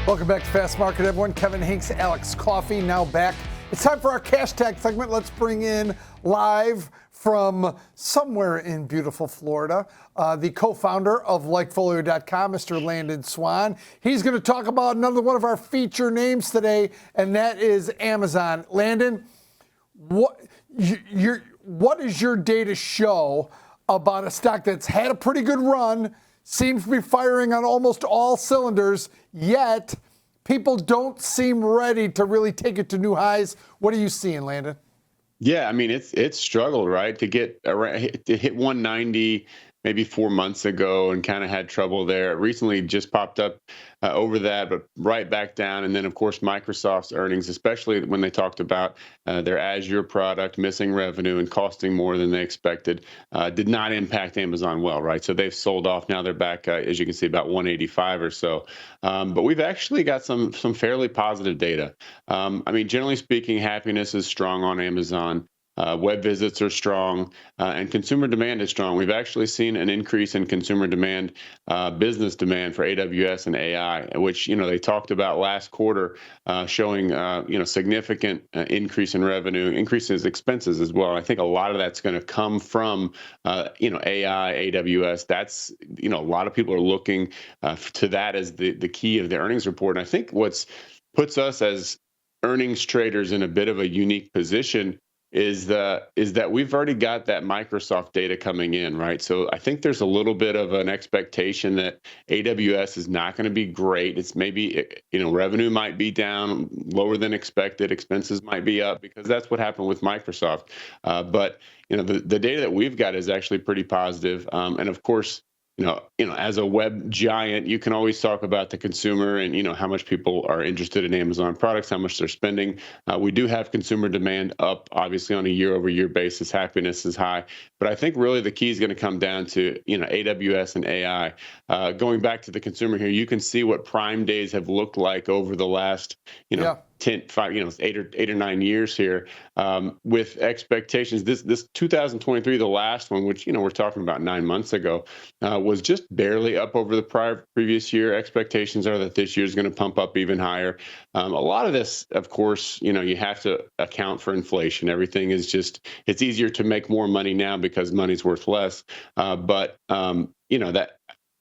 Welcome back to Fast Market, everyone. Kevin Hinks, Alex Coffey, now back. It's time for our cash tag segment. Let's bring in live from somewhere in beautiful Florida, the co-founder of Likefolio.com, Mr. Landon Swan. He's going to talk about another one of our feature names today, and that is Amazon. Landon, what does your data show about a stock that's had a pretty good run, seems to be firing on almost all cylinders, yet people don't seem ready to really take it to new highs? What are you seeing, Landon? Yeah, I mean, it's struggled, right, to get around, to hit 190 maybe 4 months ago and kind of had trouble there. It recently just popped up over that, but right back down. And then, of course, Microsoft's earnings, especially when they talked about their Azure product missing revenue and costing more than they expected, did not impact Amazon well, right? So they've sold off. Now they're back, as you can see, about 185 or so. But we've actually got some fairly positive data. I mean, generally speaking, happiness is strong on Amazon. Web visits are strong, and consumer demand is strong. We've actually seen an increase in consumer demand, business demand for AWS and AI, which they talked about last quarter, showing significant increase in revenue, increases expenses as well. I think a lot of that's going to come from AI, AWS. That's a lot of people are looking to that as the key of the earnings report. And I think what's puts us as earnings traders in a bit of a unique position is that we've already got that Microsoft data coming in, right? So I think there's a little bit of an expectation that AWS is not going to be great. It's maybe, revenue might be down lower than expected. Expenses might be up because that's what happened with Microsoft. But the data that we've got is actually pretty positive. And of course, as a web giant, you can always talk about the consumer and, how much people are interested in Amazon products, how much they're spending. We do have consumer demand up, obviously, on a year-over-year basis. Happiness is high. But I think really the key is going to come down to, AWS and AI. Going back to the consumer here, you can see what Prime days have looked like over the last, 8 or 9 years here, with expectations. This 2023, the last one, which we're talking about 9 months ago, was just barely up over the previous year. Expectations are that this year is going to pump up even higher. A lot of this, of course, you have to account for inflation. Everything is it's easier to make more money now because money's worth less. But that.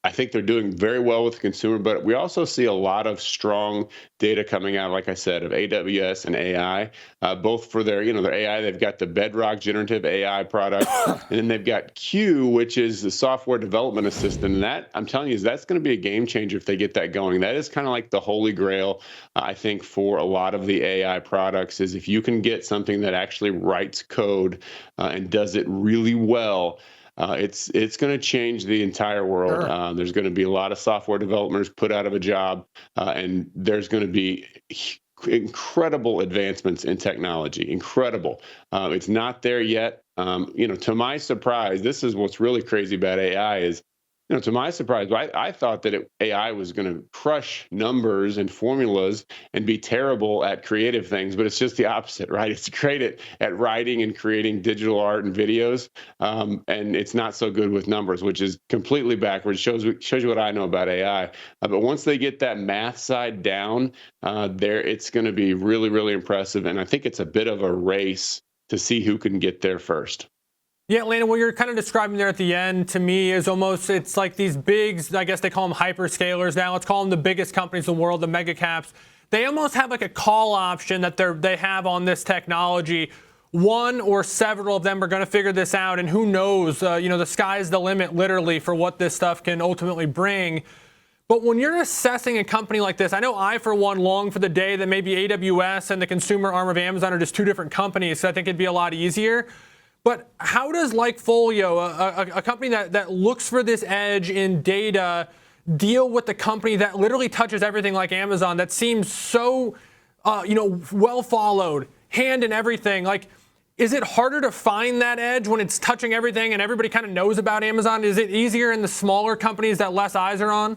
I think they're doing very well with the consumer, but we also see a lot of strong data coming out, like I said, of AWS and AI, both for their AI. They've got the Bedrock generative AI product, and then they've got Q, which is the software development assistant. And that, I'm telling you, that's going to be a game changer if they get that going. That is kind of like the holy grail, I think, for a lot of the AI products, is if you can get something that actually writes code and does it really well. It's going to change the entire world. Sure. There's going to be a lot of software developers put out of a job, and there's going to be incredible advancements in technology. Incredible. It's not there yet. To my surprise, this is what's really crazy about AI is, to my surprise, I thought that AI was going to crush numbers and formulas and be terrible at creative things, but it's just the opposite, right? It's great at writing and creating digital art and videos, and it's not so good with numbers, which is completely backwards. Shows you what I know about AI. But once they get that math side down, it's going to be really, really impressive, and I think it's a bit of a race to see who can get there first. Yeah, Landon, what you're kind of describing there at the end to me is it's like these big, I guess they call them hyperscalers now. Let's call them the biggest companies in the world, the mega caps. They almost have like a call option that they have on this technology. One or several of them are going to figure this out, and who knows, the sky's the limit literally for what this stuff can ultimately bring. But when you're assessing a company like this, I know I, for one, long for the day that maybe AWS and the consumer arm of Amazon are just two different companies, so I think it'd be a lot easier. But how does Likefolio, a company that looks for this edge in data, deal with the company that literally touches everything like Amazon, that seems so, well followed, hand in everything? Like, is it harder to find that edge when it's touching everything and everybody kind of knows about Amazon? Is it easier in the smaller companies that less eyes are on?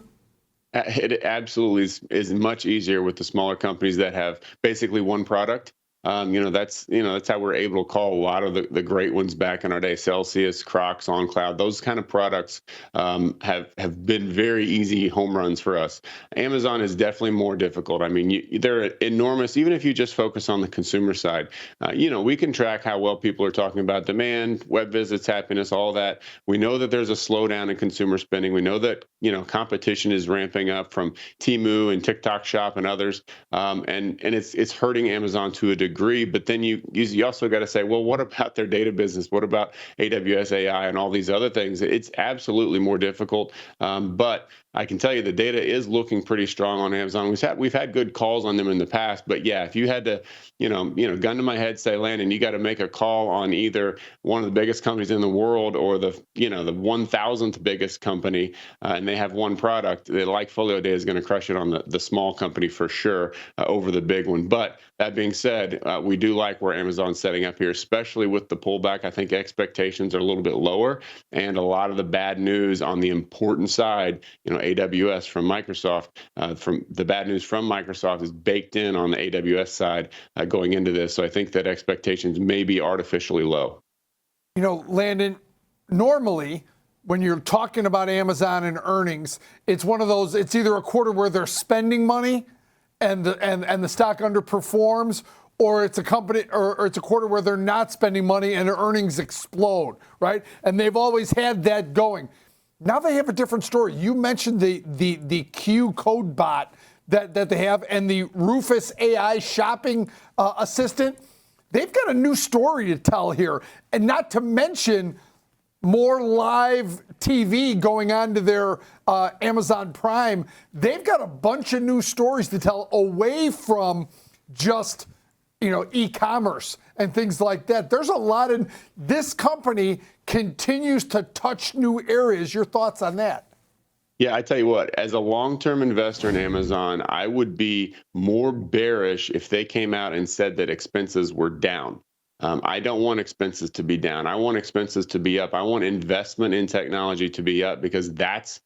It absolutely is much easier with the smaller companies that have basically one product. That's how we're able to call a lot of the great ones back in our day. Celsius, Crocs, OnCloud, those kind of products have been very easy home runs for us. Amazon is definitely more difficult. I mean, they're enormous. Even if you just focus on the consumer side, we can track how well people are talking about demand, web visits, happiness, all that. We know that there's a slowdown in consumer spending. We know that competition is ramping up from Temu and TikTok Shop and others, and it's hurting Amazon to a degree. But then you also got to say, well, what about their data business? What about AWS AI and all these other things? It's absolutely more difficult. But I can tell you the data is looking pretty strong on Amazon. We've had good calls on them in the past, but yeah, if you had to, gun to my head, say, Landon, you got to make a call on either one of the biggest companies in the world or the 1,000th biggest company, and they have one product, the Folio Data is going to crush it on the small company for sure over the big one. But that being said, we do like where Amazon's setting up here, especially with the pullback. I think expectations are a little bit lower, and a lot of the bad news on the important side, AWS from Microsoft, from the bad news from Microsoft is baked in on the AWS side going into this. So I think that expectations may be artificially low. Landon, normally when you're talking about Amazon and earnings, it's one of those, it's either a quarter where they're spending money and the stock underperforms, or it's a company, or it's a quarter where they're not spending money and their earnings explode, right? And they've always had that going. Now they have a different story. You mentioned the Q code bot that they have and the Rufus AI shopping assistant. They've got a new story to tell here, and not to mention more live TV going on to their Amazon Prime. They've got a bunch of new stories to tell away from just e-commerce and things like that. There's a lot in this company continues to touch new areas. Your thoughts on that? Yeah, I tell you what, as a long-term investor in Amazon, I would be more bearish if they came out and said that expenses were down. I don't want expenses to be down. I want expenses to be up. I want investment in technology to be up, because that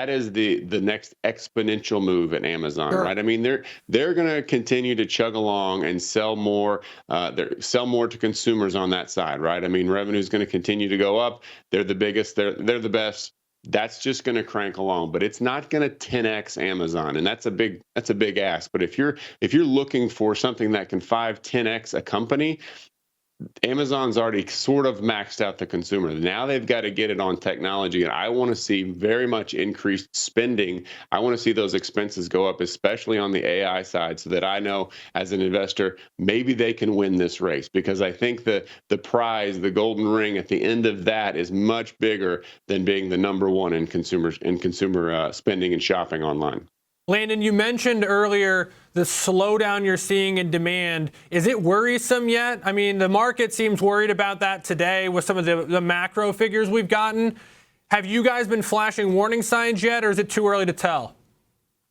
is the next exponential move at Amazon, sure. Right? I mean, they're going to continue to chug along and sell more to consumers on that side, right? I mean, revenue is going to continue to go up. They're the biggest. They're the best. That's just going to crank along, but it's not going to 10x Amazon, and that's a big ask. But if you're looking for something that can 5-10x a company, Amazon's already sort of maxed out the consumer. Now they've got to get it on technology, and I want to see very much increased spending. I want to see those expenses go up, especially on the AI side, so that I know as an investor, maybe they can win this race, because I think the prize, the golden ring at the end of that is much bigger than being the number one in consumer spending and shopping online. Landon, you mentioned earlier the slowdown you're seeing in demand. Is it worrisome yet? I mean, the market seems worried about that today with some of the macro figures we've gotten. Have you guys been flashing warning signs yet, or is it too early to tell?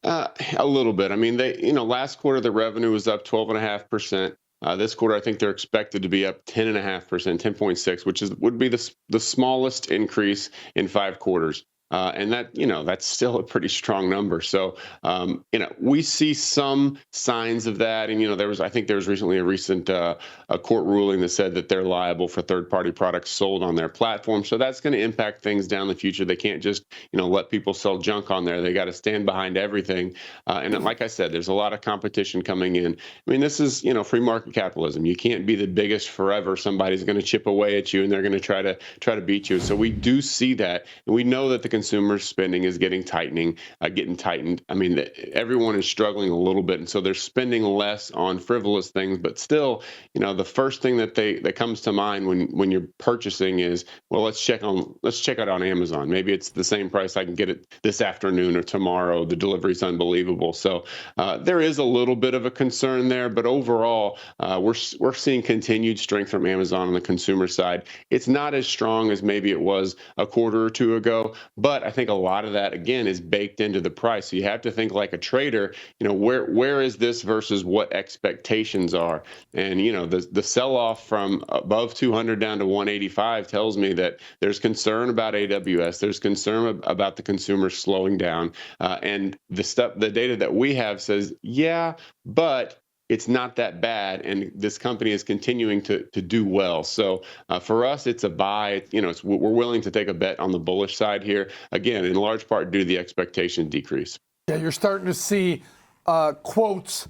A little bit. I mean, last quarter the revenue was up 12.5%. This quarter, I think they're expected to be up 10.5%, 10.6, which would be the smallest increase in 5 quarters. And that's still a pretty strong number. So, we see some signs of that. And, I think there was recently a recent a court ruling that said that they're liable for third-party products sold on their platform. So that's going to impact things down the future. They can't just, let people sell junk on there. They got to stand behind everything. And like I said, there's a lot of competition coming in. I mean, this is, free market capitalism. You can't be the biggest forever. Somebody's going to chip away at you, and they're going to try to beat you. So we do see that, and we know that the consumer spending is getting tightened. I mean, everyone is struggling a little bit, and so they're spending less on frivolous things. But still, the first thing that comes to mind when you're purchasing is, well, let's check it on Amazon. Maybe it's the same price. I can get it this afternoon or tomorrow. The delivery's unbelievable. So there is a little bit of a concern there, but overall, we're seeing continued strength from Amazon on the consumer side. It's not as strong as maybe it was a quarter or two ago, but I think a lot of that, again, is baked into the price. So you have to think like a trader, where is this versus what expectations are? And, the sell-off from above 200 down to 185 tells me that there's concern about AWS. There's concern about the consumer slowing down. And the data that we have says, yeah, but it's not that bad, and this company is continuing to do well. So for us, it's a buy. We're willing to take a bet on the bullish side here. Again, in large part due to the expectation decrease. Yeah, you're starting to see quotes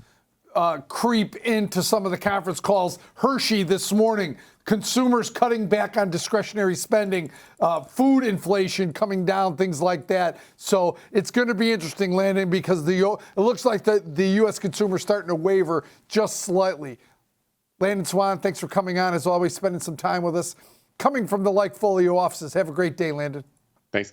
creep into some of the conference calls. Hershey this morning, consumers cutting back on discretionary spending, food inflation coming down, things like that. So it's going to be interesting, Landon, because it looks like the U.S. consumer is starting to waver just slightly. Landon Swan, thanks for coming on, as always, spending some time with us. Coming from the Like Folio offices. Have a great day, Landon. Thanks.